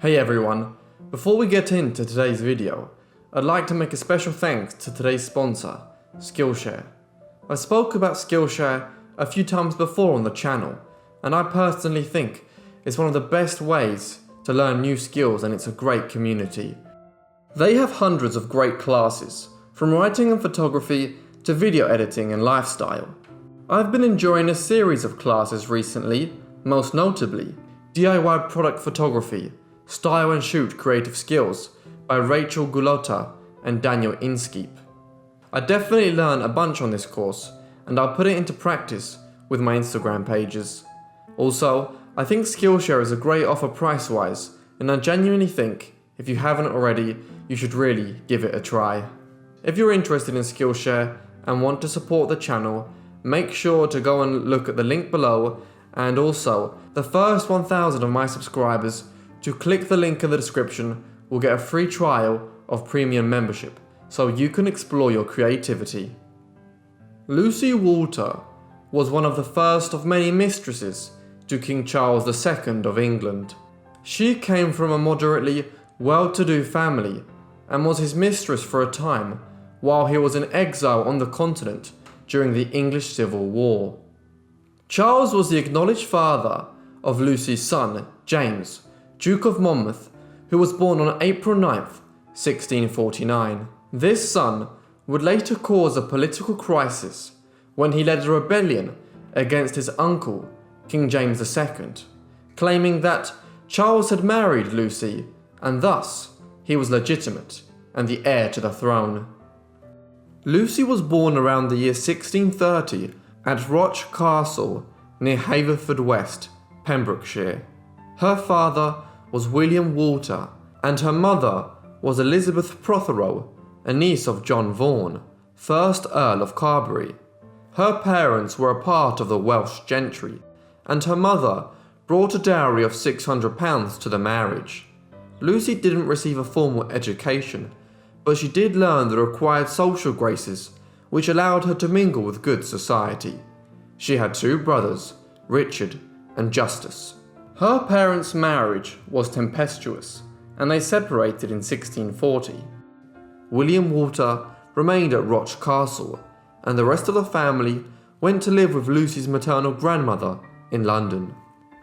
Hey everyone, before we get into today's video, I'd like to make a special thanks to today's sponsor, Skillshare. I spoke about Skillshare a few times before on the channel, and I personally think it's one of the best ways to learn new skills, and it's a great community. They have hundreds of great classes, from writing and photography to video editing and lifestyle. I've been enjoying a series of classes recently, most notably DIY product photography, Style and Shoot Creative Skills by Rachel Gulota and Daniel Inskeep. I definitely learned a bunch on this course, and I'll put it into practice with my Instagram pages. Also, I think Skillshare is a great offer price-wise, and I genuinely think, if you haven't already, you should really give it a try. If you're interested in Skillshare and want to support the channel, make sure to go and look at the link below, and also, the first 1,000 of my subscribers to click the link in the description will get a free trial of premium membership, so you can explore your creativity. Lucy Walter was one of the first of many mistresses to King Charles II of England. She came from a moderately well-to-do family and was his mistress for a time while he was in exile on the continent during the English Civil War. Charles was the acknowledged father of Lucy's son, James, Duke of Monmouth, who was born on April 9th, 1649. This son would later cause a political crisis when he led a rebellion against his uncle, King James II, claiming that Charles had married Lucy and thus he was legitimate and the heir to the throne. Lucy was born around the year 1630 at Roch Castle near Haverfordwest, Pembrokeshire. Her father was William Walter, and her mother was Elizabeth Prothero, a niece of John Vaughan, 1st Earl of Carbery. Her parents were a part of the Welsh gentry, and her mother brought a dowry of £600 to the marriage. Lucy didn't receive a formal education, but she did learn the required social graces, which allowed her to mingle with good society. She had two brothers, Richard and Justus. Her parents' marriage was tempestuous, and they separated in 1640. William Walter remained at Roch Castle, and the rest of the family went to live with Lucy's maternal grandmother in London.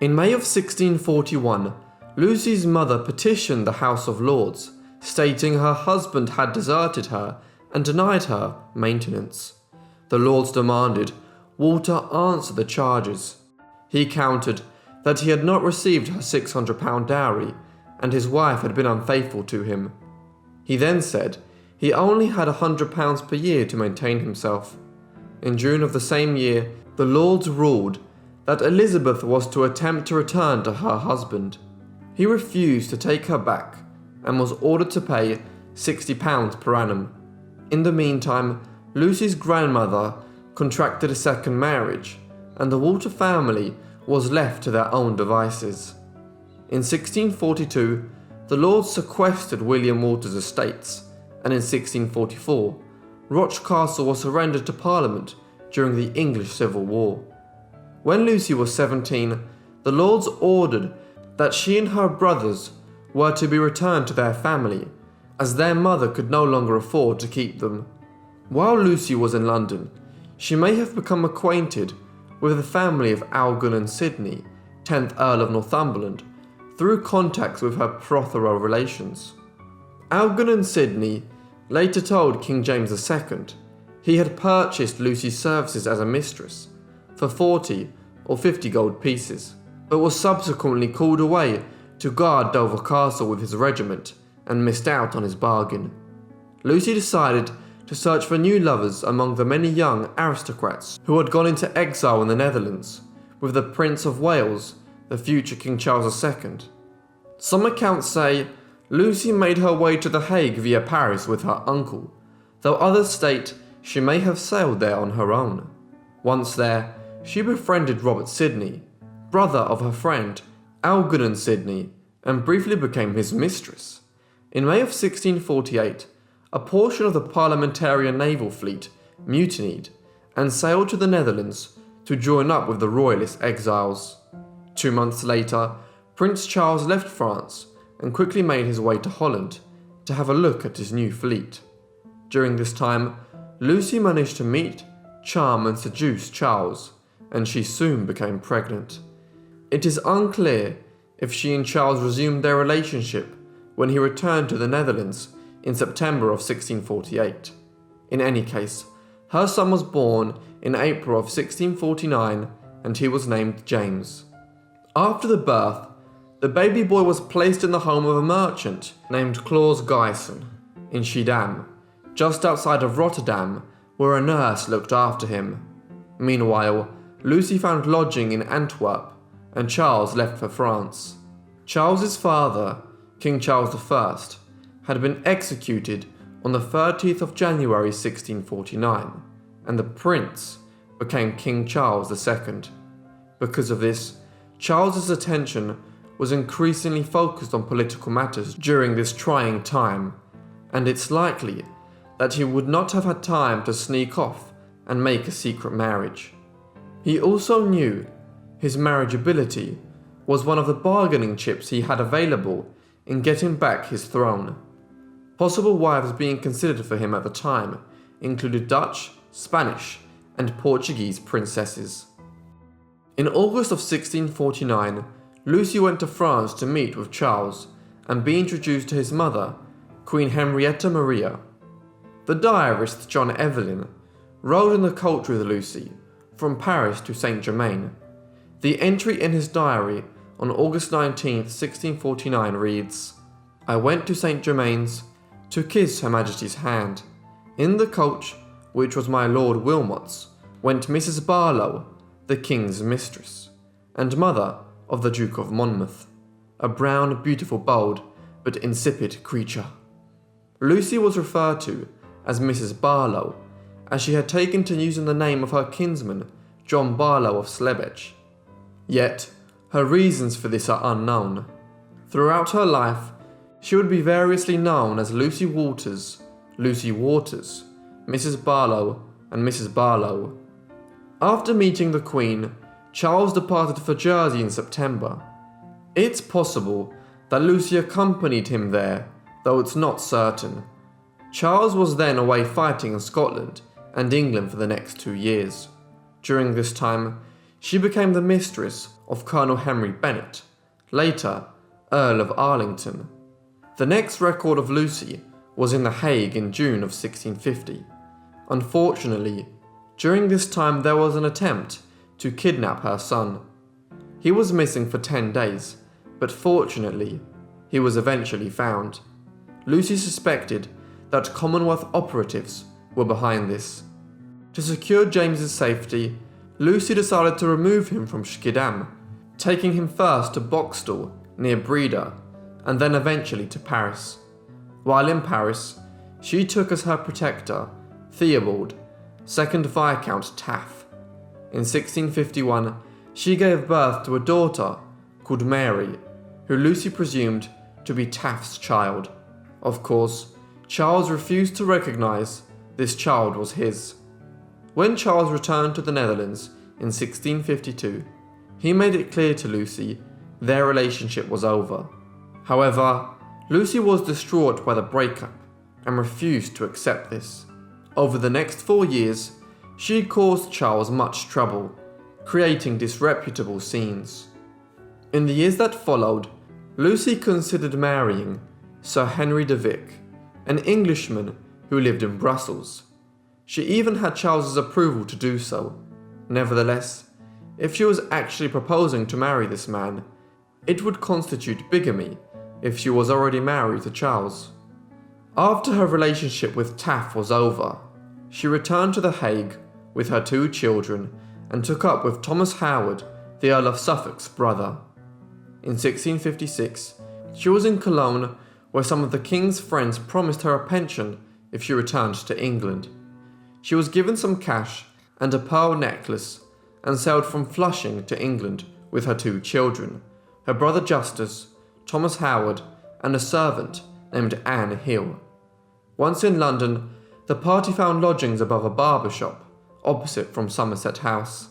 In May of 1641, Lucy's mother petitioned the House of Lords, stating her husband had deserted her and denied her maintenance. The Lords demanded Walter answer the charges. He countered that he had not received her £600 dowry and his wife had been unfaithful to him. He then said he only had £100 per year to maintain himself. In June of the same year, the Lords ruled that Elizabeth was to attempt to return to her husband. He refused to take her back and was ordered to pay £60 per annum. In the meantime, Lucy's grandmother contracted a second marriage, and the Walter family was left to their own devices. In 1642, the Lords sequestered William Walter's estates, and in 1644, Roch Castle was surrendered to Parliament during the English Civil War. When Lucy was 17, the Lords ordered that she and her brothers were to be returned to their family, as their mother could no longer afford to keep them. While Lucy was in London, she may have become acquainted with the family of Algon and Sidney, 10th Earl of Northumberland, through contacts with her Prothero relations. Algon and Sidney later told King James II he had purchased Lucy's services as a mistress for 40 or 50 gold pieces, but was subsequently called away to guard Dover Castle with his regiment and missed out on his bargain. Lucy decided to search for new lovers among the many young aristocrats who had gone into exile in the Netherlands, with the Prince of Wales, the future King Charles II. Some accounts say Lucy made her way to The Hague via Paris with her uncle, though others state she may have sailed there on her own. Once there, she befriended Robert Sidney, brother of her friend Algernon Sidney, and briefly became his mistress. In May of 1648, a portion of the Parliamentarian naval fleet mutinied and sailed to the Netherlands to join up with the royalist exiles. 2 months later, Prince Charles left France and quickly made his way to Holland to have a look at his new fleet. During this time, Lucy managed to meet, charm and seduce Charles, and she soon became pregnant. It is unclear if she and Charles resumed their relationship when he returned to the Netherlands in September of 1648. In any case, her son was born in April of 1649 and he was named James. After the birth, the baby boy was placed in the home of a merchant named Claus Guyson in Schiedam, just outside of Rotterdam, where a nurse looked after him. Meanwhile, Lucy found lodging in Antwerp, and Charles left for France. Charles's father, King Charles I, had been executed on the 30th of January 1649, and the prince became King Charles II. Because of this, Charles's attention was increasingly focused on political matters during this trying time, and it's likely that he would not have had time to sneak off and make a secret marriage. He also knew his marriageability was one of the bargaining chips he had available in getting back his throne. Possible wives being considered for him at the time included Dutch, Spanish, and Portuguese princesses. In August of 1649, Lucy went to France to meet with Charles and be introduced to his mother, Queen Henrietta Maria. The diarist John Evelyn rode in the coach with Lucy from Paris to Saint-Germain. The entry in his diary on August 19, 1649 reads, "I went to Saint-Germain's to kiss Her Majesty's hand. In the coach, which was my Lord Wilmot's, went Mrs. Barlow, the King's mistress, and mother of the Duke of Monmouth, a brown, beautiful, bold, but insipid creature." Lucy was referred to as Mrs. Barlow, as she had taken to using the name of her kinsman, John Barlow of Slebech. Yet, her reasons for this are unknown. Throughout her life, she would be variously known as Lucy Waters, Mrs. Barlow, and Mrs. Barlow. After meeting the Queen, Charles departed for Jersey in September. It's possible that Lucy accompanied him there, though it's not certain. Charles was then away fighting in Scotland and England for the next 2 years. During this time, she became the mistress of Colonel Henry Bennet, later Earl of Arlington. The next record of Lucy was in The Hague in June of 1650. Unfortunately, during this time there was an attempt to kidnap her son. He was missing for 10 days, but fortunately, he was eventually found. Lucy suspected that Commonwealth operatives were behind this. To secure James's safety, Lucy decided to remove him from Schiedam, taking him first to Boxtel near Breda, and then eventually to Paris. While in Paris, she took as her protector Theobald, 2nd Viscount Taff. In 1651, she gave birth to a daughter called Mary, who Lucy presumed to be Taff's child. Of course, Charles refused to recognise this child was his. When Charles returned to the Netherlands in 1652, he made it clear to Lucy their relationship was over. However, Lucy was distraught by the breakup and refused to accept this. Over the next 4 years, she caused Charles much trouble, creating disreputable scenes. In the years that followed, Lucy considered marrying Sir Henry de Vic, an Englishman who lived in Brussels. She even had Charles's approval to do so. Nevertheless, if she was actually proposing to marry this man, it would constitute bigamy if she was already married to Charles. After her relationship with Taff was over, she returned to The Hague with her 2 children and took up with Thomas Howard, the Earl of Suffolk's brother. In 1656, she was in Cologne, where some of the king's friends promised her a pension if she returned to England. She was given some cash and a pearl necklace and sailed from Flushing to England with her 2 children, her brother Justus, Thomas Howard, and a servant named Anne Hill. Once in London, the party found lodgings above a barber shop opposite from Somerset House.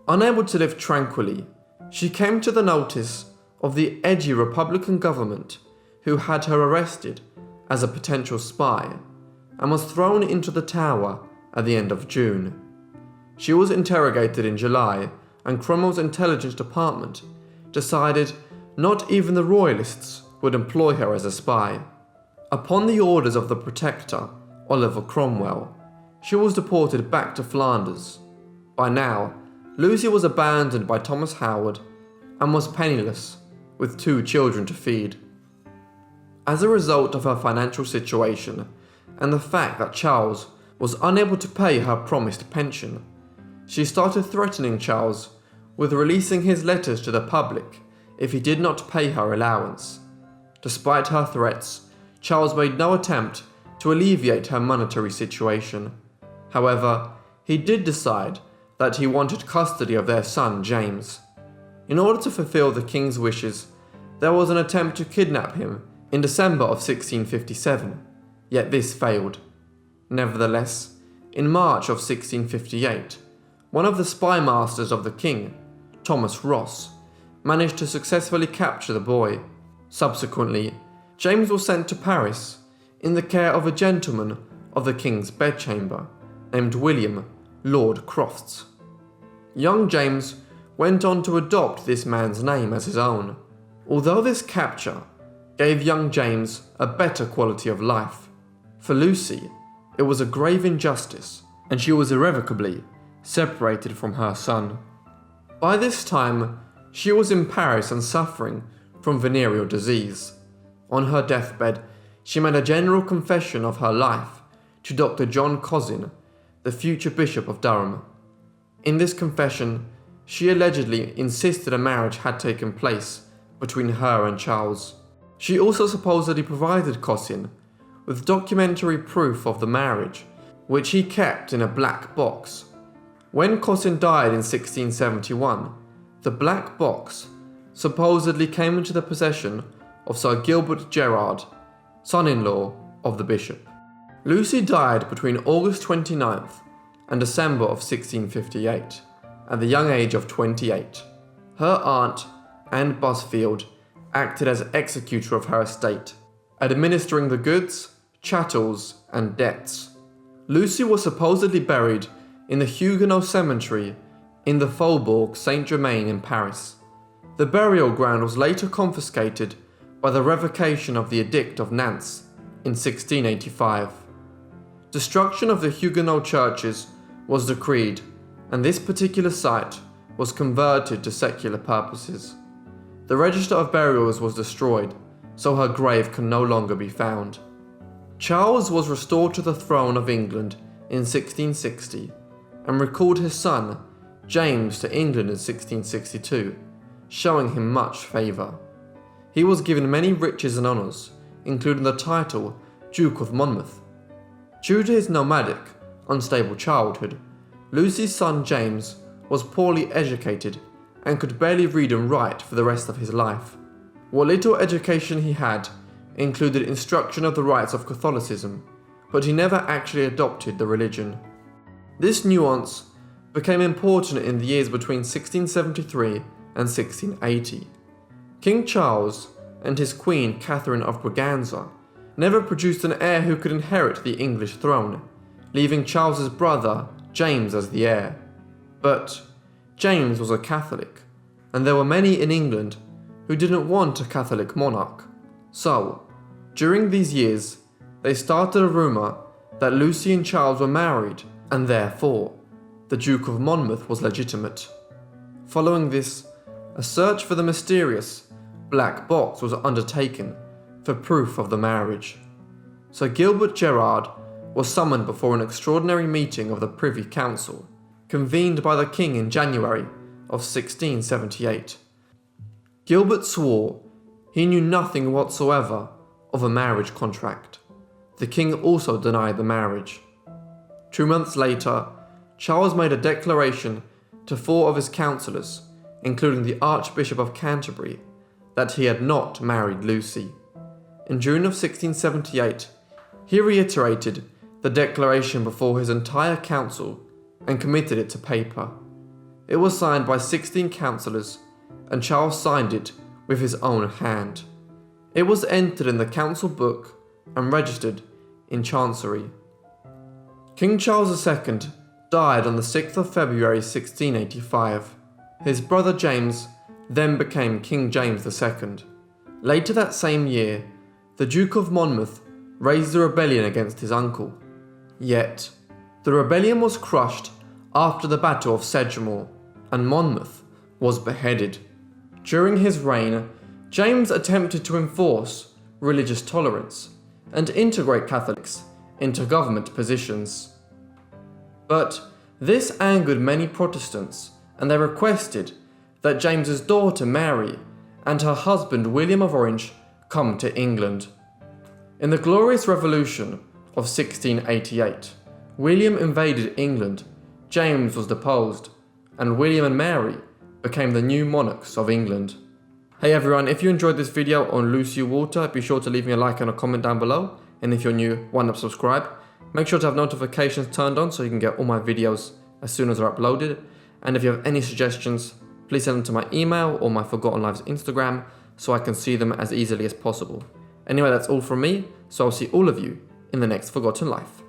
Unable to live tranquilly, she came to the notice of the edgy Republican government who had her arrested as a potential spy and was thrown into the Tower at the end of June. She was interrogated in July, and Cromwell's intelligence department decided not even the royalists would employ her as a spy. Upon the orders of the Protector, Oliver Cromwell, she was deported back to Flanders. By now, Lucy was abandoned by Thomas Howard and was penniless, with 2 children to feed. As a result of her financial situation and the fact that Charles was unable to pay her promised pension, she started threatening Charles with releasing his letters to the public if he did not pay her allowance. Despite her threats, Charles made no attempt to alleviate her monetary situation. However, he did decide that he wanted custody of their son James. In order to fulfill the king's wishes, there was an attempt to kidnap him in December of 1657, yet this failed. Nevertheless, in March of 1658, one of the spy masters of the king, Thomas Ross, managed to successfully capture the boy. Subsequently, James was sent to Paris in the care of a gentleman of the king's bedchamber named William, Lord Crofts. Young James went on to adopt this man's name as his own. Although this capture gave young James a better quality of life, for Lucy it was a grave injustice, and she was irrevocably separated from her son. By this time, she was in Paris and suffering from venereal disease. On her deathbed, she made a general confession of her life to Dr. John Cosin, the future Bishop of Durham. In this confession, she allegedly insisted a marriage had taken place between her and Charles. She also supposedly provided Cosin with documentary proof of the marriage, which he kept in a black box. When Cosin died in 1671, the black box supposedly came into the possession of Sir Gilbert Gerard, son-in-law of the bishop. Lucy died between August 29th and December of 1658, at the young age of 28. Her aunt, Anne Busfield, acted as executor of her estate, administering the goods, chattels, and debts. Lucy was supposedly buried in the Huguenot cemetery in the Faubourg Saint-Germain in Paris. The burial ground was later confiscated by the revocation of the Edict of Nantes in 1685. Destruction of the Huguenot churches was decreed, and this particular site was converted to secular purposes. The register of burials was destroyed, so her grave can no longer be found. Charles was restored to the throne of England in 1660 and recalled his son, James, to England in 1662, showing him much favour. He was given many riches and honours, including the title Duke of Monmouth. Due to his nomadic, unstable childhood, Lucy's son James was poorly educated and could barely read and write for the rest of his life. What little education he had included instruction of the rites of Catholicism, but he never actually adopted the religion. This nuance became important in the years between 1673 and 1680. King Charles and his Queen Catherine of Braganza never produced an heir who could inherit the English throne, leaving Charles's brother James as the heir. But James was a Catholic, and there were many in England who didn't want a Catholic monarch. So, during these years, they started a rumour that Lucy and Charles were married, and therefore, the Duke of Monmouth was legitimate. Following this, a search for the mysterious black box was undertaken for proof of the marriage. Sir Gilbert Gerard was summoned before an extraordinary meeting of the Privy Council, convened by the King in January of 1678. Gilbert swore he knew nothing whatsoever of a marriage contract. The King also denied the marriage. 2 months later, Charles made a declaration to 4 of his councillors, including the Archbishop of Canterbury, that he had not married Lucy. In June of 1678, he reiterated the declaration before his entire council and committed it to paper. It was signed by 16 councillors, and Charles signed it with his own hand. It was entered in the council book and registered in Chancery. King Charles II died on the 6th of February 1685. His brother James then became King James II. Later that same year, the Duke of Monmouth raised a rebellion against his uncle. Yet, the rebellion was crushed after the Battle of Sedgemoor, and Monmouth was beheaded. During his reign, James attempted to enforce religious tolerance and integrate Catholics into government positions. But this angered many Protestants, and they requested that James's daughter Mary and her husband William of Orange come to England. In the Glorious Revolution of 1688, William invaded England, James was deposed, and William and Mary became the new monarchs of England. Hey everyone, if you enjoyed this video on Lucy Walter, be sure to leave me a like and a comment down below, and if you're new, why not subscribe? Make sure to have notifications turned on so you can get all my videos as soon as they're uploaded, and if you have any suggestions, please send them to my email or my Forgotten Lives Instagram so I can see them as easily as possible. Anyway, that's all from me, so I'll see all of you in the next Forgotten Life.